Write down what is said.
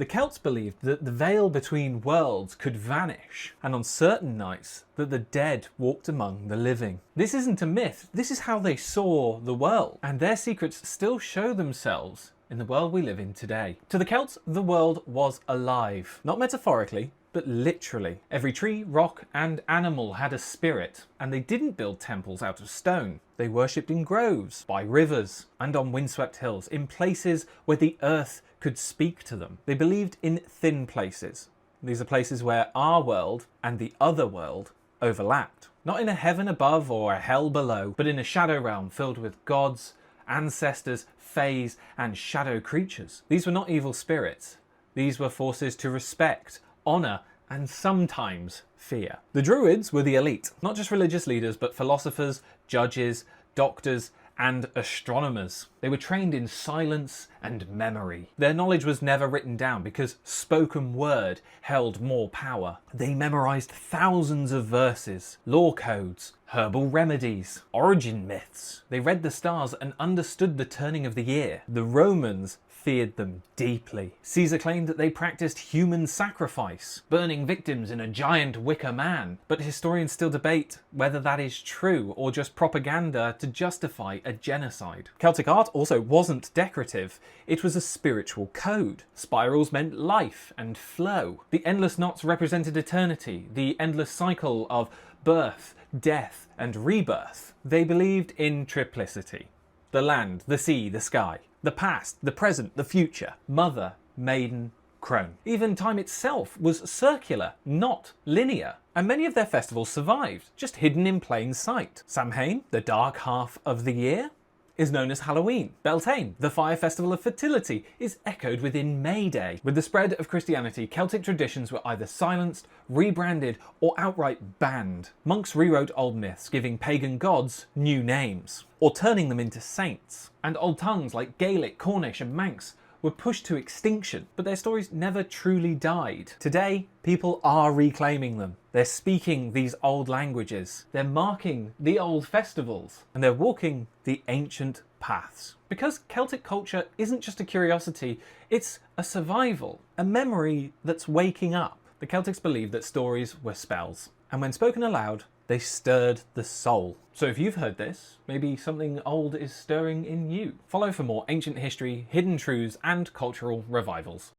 The Celts believed that the veil between worlds could vanish, and on certain nights that the dead walked among the living. This isn't a myth, this is how they saw the world, and their secrets still show themselves in the world we live in today. To the Celts, the world was alive. Not metaphorically, but literally. Every tree, rock, and animal had a spirit, and they didn't build temples out of stone. They worshipped in groves, by rivers, and on windswept hills, in places where the earth could speak to them. They believed in thin places. These are places where our world and the other world overlapped. Not in a heaven above or a hell below, but in a shadow realm filled with gods, ancestors, fays, and shadow creatures. These were not evil spirits. These were forces to respect, honour, and sometimes fear. The Druids were the elite, not just religious leaders, but philosophers, judges, doctors, and astronomers. They were trained in silence and memory. Their knowledge was never written down because spoken word held more power. They memorized thousands of verses, law codes, herbal remedies, origin myths. They read the stars and understood the turning of the year. The Romans feared them deeply. Caesar claimed that they practiced human sacrifice, burning victims in a giant wicker man. But historians still debate whether that is true or just propaganda to justify a genocide. Celtic art also wasn't decorative. It was a spiritual code. Spirals meant life and flow. The endless knots represented eternity, the endless cycle of birth, death, and rebirth. They believed in triplicity. The land, the sea, the sky. The past, the present, the future. Mother, maiden, crone. Even time itself was circular, not linear. And many of their festivals survived, just hidden in plain sight. Samhain, the dark half of the year, is known as Halloween. Beltane, the fire festival of fertility, is echoed within May Day. With the spread of Christianity, Celtic traditions were either silenced, rebranded, or outright banned. Monks rewrote old myths, giving pagan gods new names, or turning them into saints. And old tongues like Gaelic, Cornish, and Manx were pushed to extinction, but their stories never truly died. Today, people are reclaiming them. They're speaking these old languages, they're marking the old festivals, and they're walking the ancient paths. Because Celtic culture isn't just a curiosity, it's a survival, a memory that's waking up. The Celtics believed that stories were spells, and when spoken aloud, they stirred the soul. So if you've heard this, maybe something old is stirring in you. Follow for more ancient history, hidden truths, and cultural revivals.